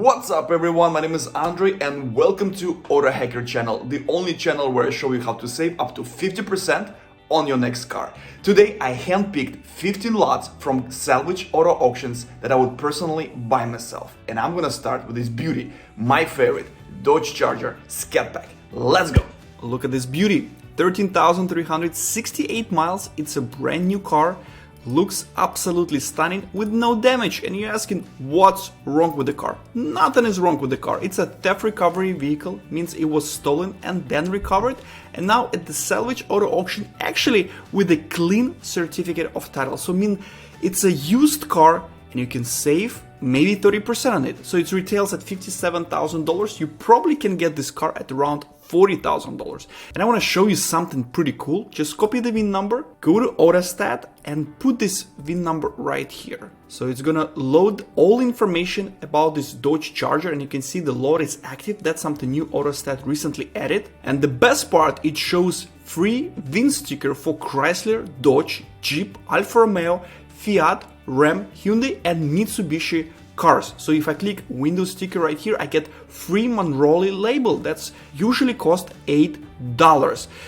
What's up everyone, my name is Andre and welcome to AutoHacker channel, the only channel where I show you how to save up to 50% on your next car. Today I handpicked 15 lots from salvage auto auctions that I would personally buy myself. And I'm gonna start with this beauty, my favorite, Dodge Charger Scat. Let's go! Look at this beauty, 13,368 miles, it's a brand new car. Looks absolutely stunning with no damage, and you're asking what's wrong with the car. Nothing is wrong with the car. It's a theft recovery vehicle, means it was stolen and then recovered, and now at the salvage auto auction actually with a clean certificate of title. So it's a used car and you can save maybe 30% on it. So it retails at $57,000. You probably can get this car at around $40,000. And I want to show you something pretty cool. Just copy the VIN number, go to AutoStat and put this VIN number right here. So it's gonna load all information about this Dodge Charger, and you can see the load is active. That's something new AutoStat recently added. And the best part, it shows free VIN sticker for Chrysler, Dodge, Jeep, Alfa Romeo, Fiat, Ram, Hyundai and Mitsubishi cars. So if I click Windows sticker right here, I get free Monroe label. That's usually cost $8.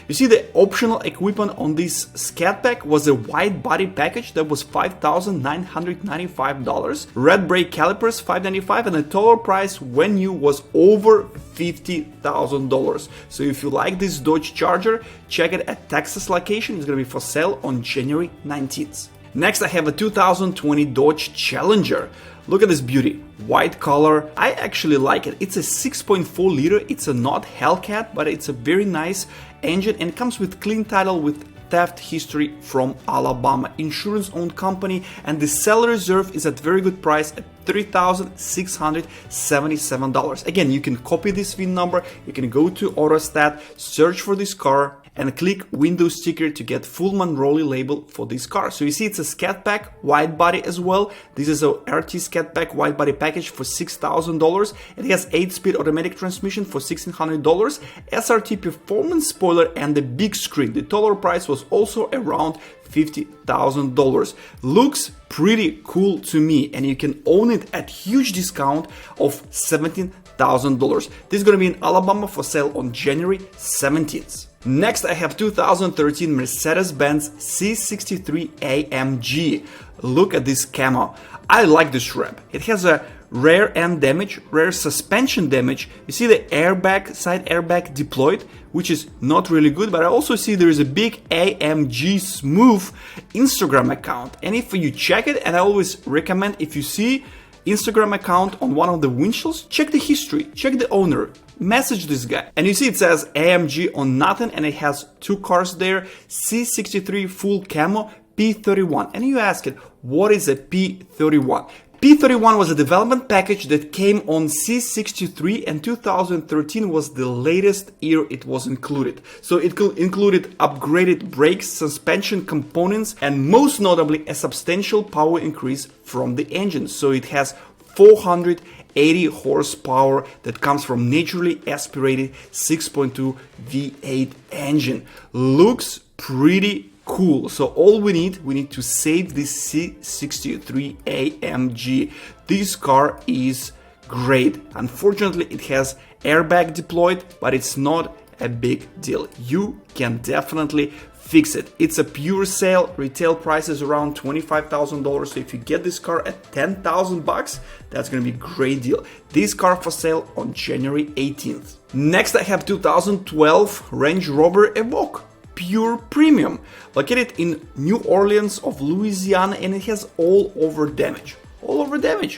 You see, the optional equipment on this Scat pack was a wide body package that was $5,995, red brake calipers $595, and the total price when new was over $50,000. So if you like this Dodge Charger, check it at Texas location. It's gonna be for sale on January 19th. Next, I have a 2020 Dodge Challenger. Look at this beauty, white color. I actually like it. It's a 6.4 liter. It's a not Hellcat, but it's a very nice engine and comes with clean title with theft history from Alabama, insurance owned company, and the seller reserve is at very good price at $3,677. Again, you can copy this VIN number, you can go to AutoStat, search for this car, and click Windows sticker to get full Monroe label for this car. So you see it's a Scat pack, wide body as well. This is a RT Scat pack wide body package for $6,000. It has 8-speed automatic transmission for $1,600, SRT performance spoiler and the big screen. The total price was also around $50,000. Looks pretty cool to me, and you can own it at huge discount of $17,000. This is going to be in Alabama for sale on January 17th. Next, I have 2013 Mercedes-Benz C63 AMG. Look at this camo. I like this wrap. It has a rear end damage, rear suspension damage. You see the airbag, side airbag deployed, which is not really good, but I also see there is a big AMG Smooth Instagram account. And if you check it, and I always recommend, if you see Instagram account on one of the windshields, check the history, check the owner, message this guy. And you see it says AMG on nothing, and it has two cars there, C63 full camo, P31. And you ask it, what is a P31? P31 was a development package that came on C63, and 2013 was the latest year it was included. So it included upgraded brakes, suspension components, and most notably a substantial power increase from the engine. So it has 480 horsepower that comes from naturally aspirated 6.2 V8 engine. Looks pretty cool. So all we need to save this C63 AMG. This car is great. Unfortunately, it has airbag deployed, but it's not a big deal. You can definitely fix it. It's a pure sale. Retail price is around $25,000. So if you get this car at $10,000, that's going to be a great deal. This car for sale on January 18th. Next, I have 2012 Range Rover Evoque. Pure premium, located in New Orleans of Louisiana, and it has all over damage.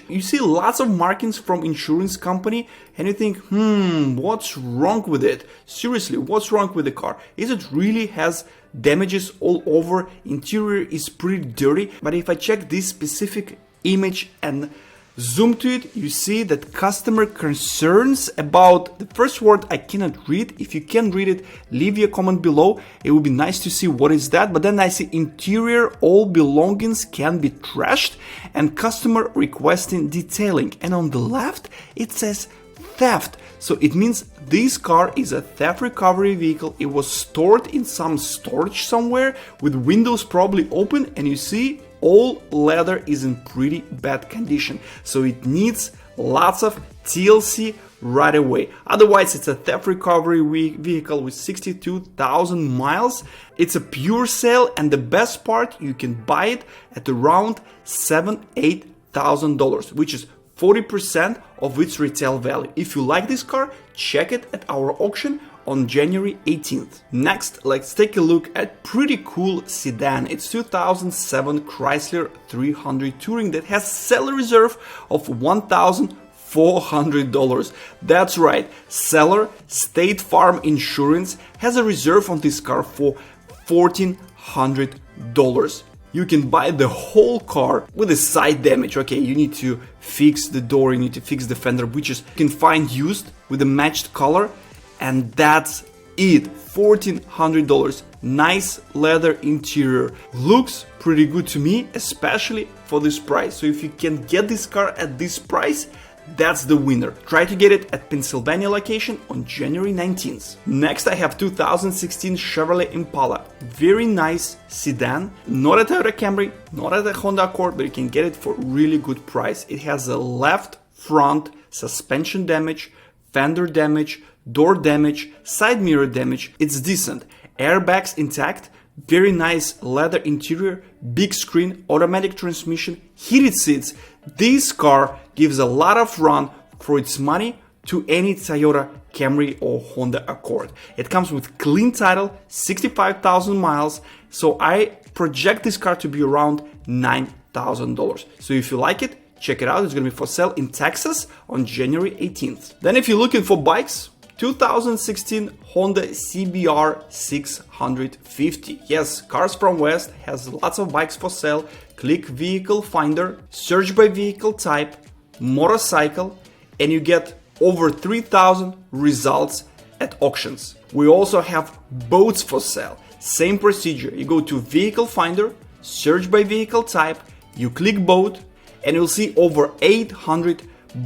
You see lots of markings from insurance company, and you think, what's wrong with it? Seriously, what's wrong with the car? Is it really has damages all over? Interior is pretty dirty, but if I check this specific image and zoom to it, you see that customer concerns about the first word I cannot read. If you can read it, leave your comment below. It would be nice to see what is that. But then I see interior, all belongings can be trashed, and customer requesting detailing. And on the left, it says theft. So it means this car is a theft recovery vehicle. It was stored in some storage somewhere with windows probably open, and you see all leather is in pretty bad condition. So it needs lots of TLC right away. Otherwise, it's a theft recovery vehicle with 62,000 miles. It's a pure sale, and the best part, you can buy it at around $8,000, which is 40% of its retail value. If you like this car, check it at our auction on January 18th. Next, let's take a look at pretty cool sedan. It's 2007 Chrysler 300 Touring that has seller reserve of $1,400. That's right, seller State Farm Insurance has a reserve on this car for $1,400. You can buy the whole car with a side damage. Okay, you need to fix the door, you need to fix the fender, which is you can find used with a matched color, and that's it. $1,400. Nice leather interior. Looks pretty good to me, especially for this price. So if you can get this car at this price, that's the winner. Try to get it at Pennsylvania location on January 19th. Next, I have 2016 Chevrolet Impala. Very nice sedan. Not a Toyota Camry, not a Honda Accord, but you can get it for really good price. It has a left front suspension damage, fender damage, door damage, side mirror damage. It's decent. Airbags intact. Very nice leather interior, big screen, automatic transmission, heated seats. This car gives a lot of run for its money to any Toyota Camry or Honda Accord. It comes with clean title, 65,000 miles, so I project this car to be around $9,000. So if you like it, check it out. It's going to be for sale in Texas on January 18th. Then if you're looking for bikes, 2016 Honda CBR650. Yes, Cars from West has lots of bikes for sale. Click vehicle finder, search by vehicle type, motorcycle, and you get over 3,000 results at auctions. We also have boats for sale. Same procedure. You go to vehicle finder, search by vehicle type, you click boat, and you'll see over 800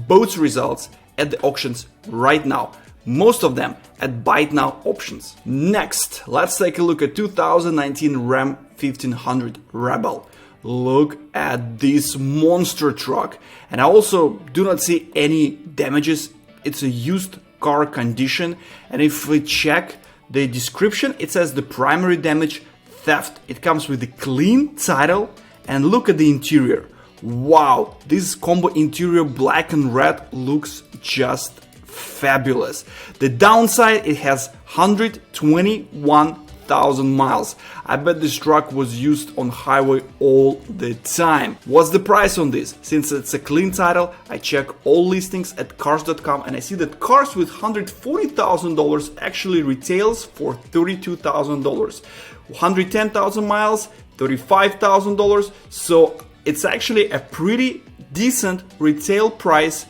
boats results at the auctions right now. Most of them at Buy It Now options. Next, let's take a look at 2019 Ram 1500 Rebel. Look at this monster truck. And I also do not see any damages. It's a used car condition. And if we check the description, it says the primary damage, theft. It comes with a clean title, and look at the interior. Wow, this combo interior black and red looks just fabulous. The downside, it has 121,000 miles. I bet this truck was used on highway all the time. What's the price on this? Since it's a clean title, I check all listings at cars.com, and I see that cars with $140,000 actually retails for $32,000. 110,000 miles, $35,000. So it's actually a pretty decent retail price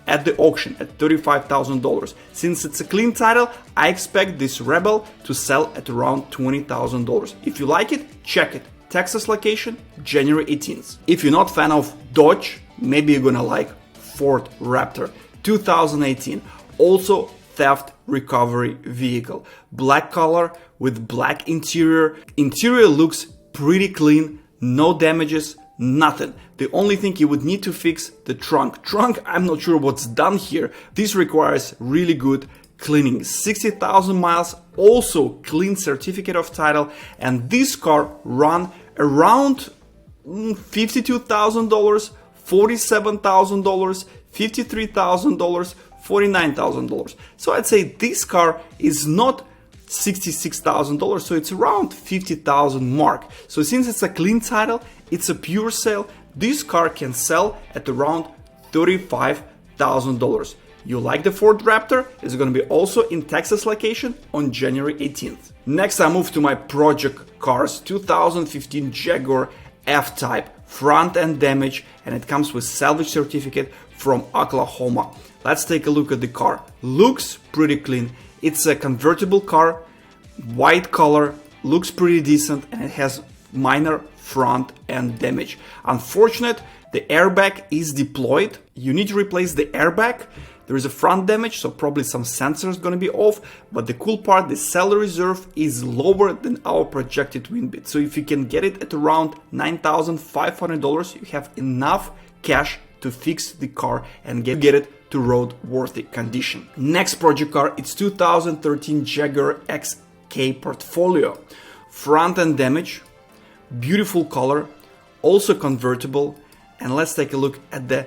at the auction at $35,000. Since it's a clean title, I expect this Rebel to sell at around $20,000. If you like it, check it. Texas location, January 18th. If you're not a fan of Dodge, maybe you're gonna like Ford Raptor 2018. Also theft recovery vehicle. Black color with black interior. Interior looks pretty clean, no damages, nothing. The only thing you would need to fix the trunk. I'm not sure what's done here. This requires really good cleaning. 60,000 miles, also clean certificate of title, and this car run around $52,000, $47,000, $53,000, $49,000. So I'd say this car is not $66,000, so it's around $50,000 mark. So since it's a clean title, it's a pure sale, this car can sell at around $35,000. You like the Ford Raptor? It's going to be also in Texas location on January 18th. Next, I move to my project cars. 2015 Jaguar F-Type, front end damage, and it comes with salvage certificate from Oklahoma. Let's take a look at the car. Looks pretty clean. It's a convertible car, white color, looks pretty decent, and it has minor front end damage. Unfortunate, the airbag is deployed. You need to replace the airbag. There is a front damage, so probably some sensors gonna be off, but the cool part, the seller reserve is lower than our projected win bid. So if you can get it at around $9,500, you have enough cash to fix the car and get it to roadworthy condition. Next project car, it's 2013 Jaguar XK Portfolio. Front end damage, beautiful color, also convertible. And let's take a look at the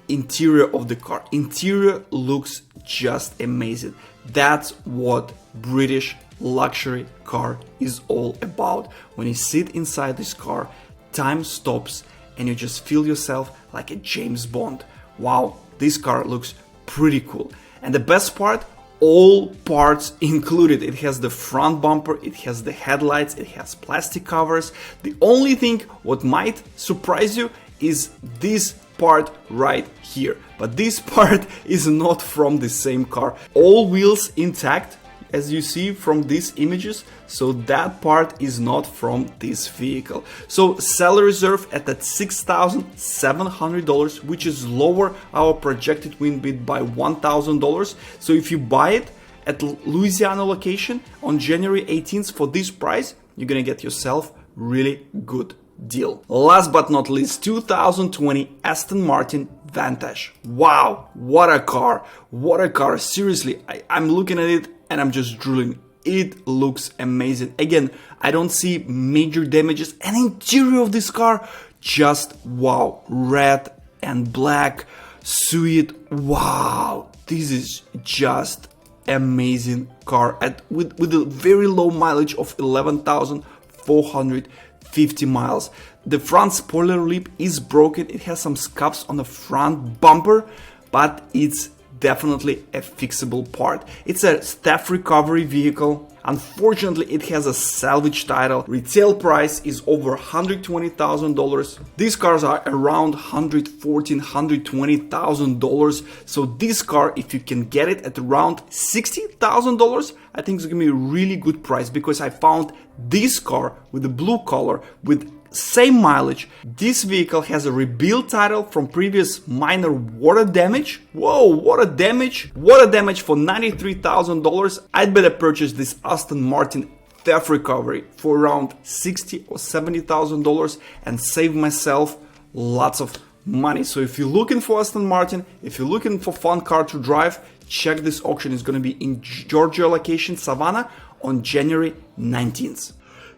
interior of the car. Interior looks just amazing. That's what British luxury car is all about. When you sit inside this car, time stops and you just feel yourself like a James Bond. Wow, this car looks pretty cool. And the best part, all parts included. It has the front bumper, it has the headlights, it has plastic covers. The only thing what might surprise you is this part right here. But this part is not from the same car. All wheels intact, as you see from these images, so that part is not from this vehicle. So seller reserve at that $6,700, which is lower our projected win bid by $1,000. So if you buy it at Louisiana location on January 18th for this price, you're gonna get yourself really good deal. Last but not least, 2020 Aston Martin Vantage. Wow, what a car, what a car. Seriously, I'm looking at it and I'm just drooling. It looks amazing. Again, I don't see major damages. And interior of this car, just wow. Red and black, sweet. Wow, this is just amazing car with a very low mileage of 11,450 miles. The front spoiler lip is broken. It has some scuffs on the front bumper, but it's definitely a fixable part. It's a theft recovery vehicle. Unfortunately, it has a salvage title. Retail price is over $120,000. These cars are around $114,000, $120,000. So this car, if you can get it at around $60,000, I think it's gonna be a really good price, because I found this car with the blue color with same mileage. This vehicle has a rebuild title from previous minor water damage. Whoa, water damage! Water damage for $93,000. I'd better purchase this Aston Martin theft recovery for around $60,000 or $70,000 and save myself lots of money. So if you're looking for Aston Martin, if you're looking for fun car to drive, check this auction. It's going to be in Georgia location, Savannah, on January 19th.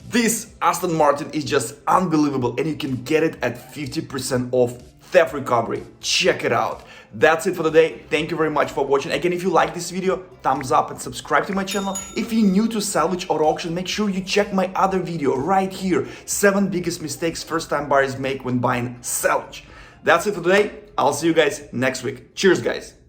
This Aston Martin is just unbelievable, and you can get it at 50% off theft recovery. Check it out. That's it for today. Thank you very much for watching. Again, if you like this video, thumbs up and subscribe to my channel. If you're new to salvage auto auction, make sure you check my other video right here. 7 biggest mistakes first-time buyers make when buying salvage. That's it for today. I'll see you guys next week. Cheers, guys.